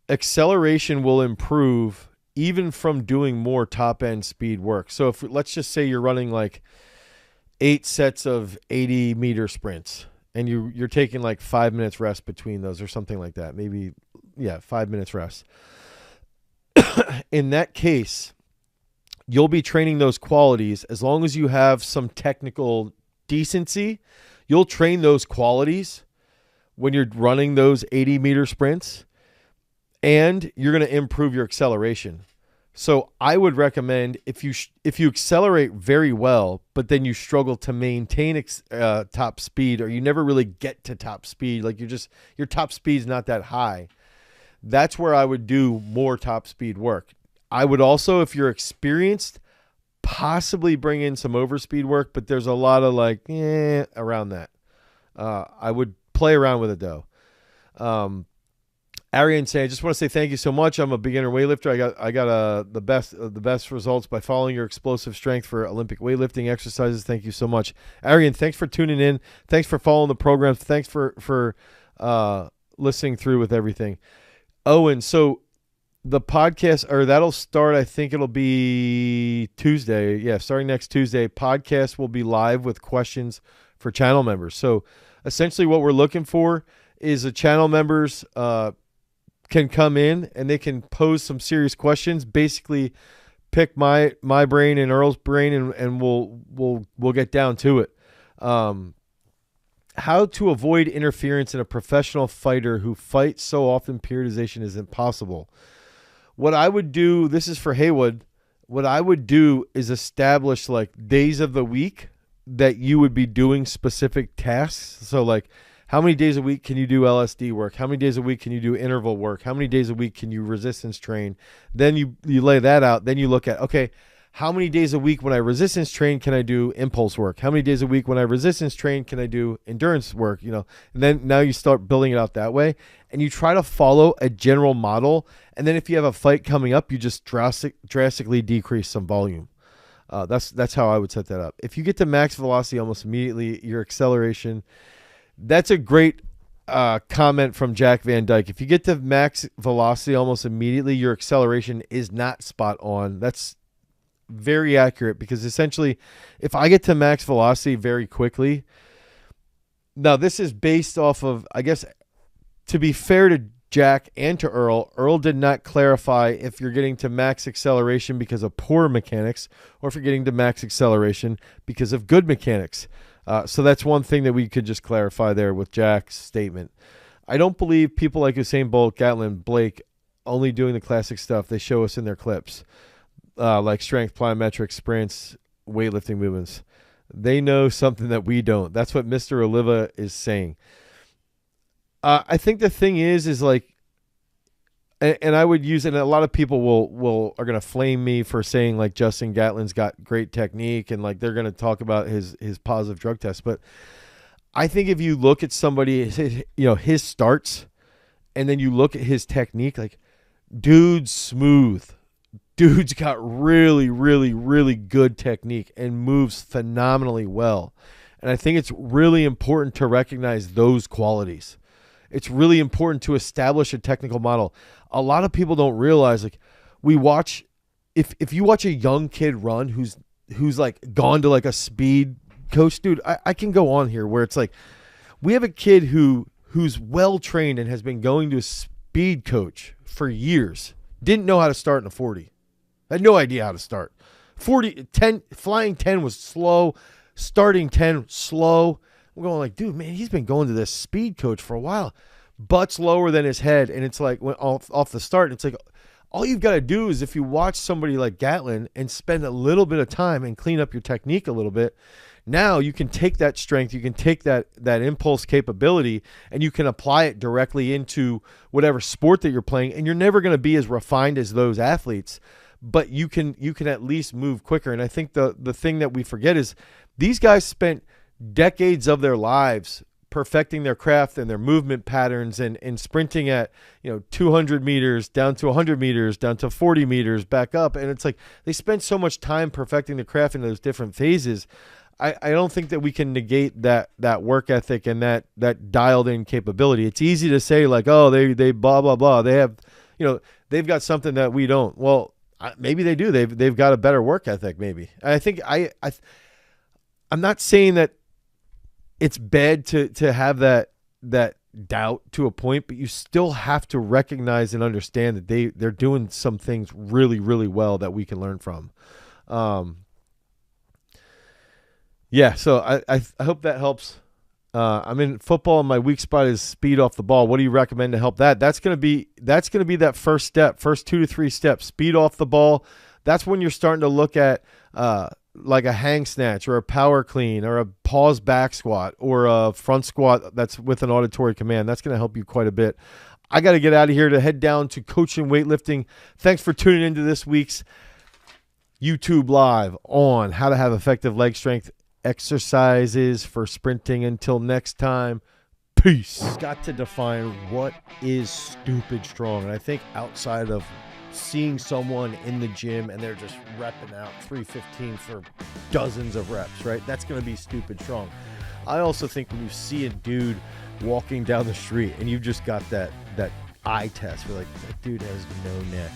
acceleration will improve even from doing more top end speed work. So if let's just say you're running like 8 sets of 80-meter sprints, and you're taking like 5 minutes rest between those or something like that. Maybe, 5 minutes rest. In that case, you'll be training those qualities. As long as you have some technical decency, you'll train those qualities when you're running those 80-meter sprints, and you're going to improve your acceleration. So I would recommend if you accelerate very well, but then you struggle to maintain top speed, or you never really get to top speed, like your top speed is not that high, that's where I would do more top speed work. I would also, if you're experienced, possibly bring in some overspeed work, but there's a lot of around that. I would play around with it though. Arian saying, I just want to say thank you so much. I'm a beginner weightlifter. I got the best results by following your explosive strength for Olympic weightlifting exercises. Thank you so much, Arian. Thanks for tuning in. Thanks for following the program. Thanks for listening through with everything. Owen, so the podcast, or that'll start, I think it'll be Tuesday. Yeah, starting next Tuesday. Podcast will be live with questions for channel members. So essentially what we're looking for is a channel members can come in and they can pose some serious questions. Basically, pick my brain and Earl's brain, and we'll get down to it. How to avoid interference in a professional fighter who fights so often periodization is impossible. What I would do, this is for Haywood, what I would do is establish like days of the week that you would be doing specific tasks. So like, how many days a week can you do LSD work? How many days a week can you do interval work? How many days a week can you resistance train? Then you lay that out. Then you look at, okay, how many days a week when I resistance train can I do impulse work? How many days a week when I resistance train can I do endurance work? And then now you start building it out that way, and you try to follow a general model. And then if you have a fight coming up, you just drastically decrease some volume. That's how I would set that up. If you get to max velocity almost immediately, your acceleration That's a great comment from Jack Van Dyke. If you get to max velocity almost immediately, your acceleration is not spot on. That's very accurate, because essentially, if I get to max velocity very quickly, now this is based off of, I guess, to be fair to Jack and to Earl did not clarify if you're getting to max acceleration because of poor mechanics or if you're getting to max acceleration because of good mechanics. So that's one thing that we could just clarify there with Jack's statement. I don't believe people like Usain Bolt, Gatlin, Blake only doing the classic stuff they show us in their clips, like strength, plyometrics, sprints, weightlifting movements. They know something that we don't. That's what Mr. Oliva is saying. I think the thing is like, and I would use it, and a lot of people are going to flame me for saying like Justin Gatlin's got great technique, and like they're going to talk about his positive drug test. But I think if you look at somebody, his starts, and then you look at his technique, like dude's smooth. Dude's got really, really, really good technique and moves phenomenally well. And I think it's really important to recognize those qualities. It's really important to establish a technical model. A lot of people don't realize, like, we watch, if you watch a young kid run who's like gone to like a speed coach, dude, I can go on here where it's like, we have a kid who's well trained and has been going to a speed coach for years. Didn't know how to start in a 40. Had no idea how to start. 10, flying 10 was slow. Starting 10, slow. I'm going like, dude, man, he's been going to this speed coach for a while. Butt's lower than his head, and it's like off the start. It's like all you've got to do is, if you watch somebody like Gatlin and spend a little bit of time and clean up your technique a little bit, now you can take that strength, you can take that impulse capability, and you can apply it directly into whatever sport that you're playing. And you're never going to be as refined as those athletes, but you can at least move quicker. And I think the thing that we forget is these guys spent decades of their lives perfecting their craft and their movement patterns and sprinting at 200 meters down to 100 meters down to 40 meters back up. And it's like they spent so much time perfecting the craft in those different phases. I don't think that we can negate that work ethic and that dialed in capability. It's easy to say like, oh, they blah blah blah, they have they've got something that we don't. Well, maybe they do. They've got a better work ethic maybe. And I think I'm not saying that it's bad to have that doubt to a point, but you still have to recognize and understand that they're doing some things really, really well that we can learn from. So I hope that helps. I'm in football, and my weak spot is speed off the ball. What do you recommend to help that? That's gonna be that first step, first 2 to 3 steps. Speed off the ball. That's when you're starting to look at like a hang snatch or a power clean or a pause back squat or a front squat that's with an auditory command. That's going to help you quite a bit. I got to get out of here to head down to Coaching Weightlifting. Thanks for tuning into this week's YouTube Live on how to have effective leg strength exercises for sprinting. Until next time, peace. Got to define what is stupid strong. And I think outside of seeing someone in the gym and they're just repping out 315 for dozens of reps, right? That's going to be stupid strong. I also think when you see a dude walking down the street and you've just got that eye test, where like, that dude has no neck.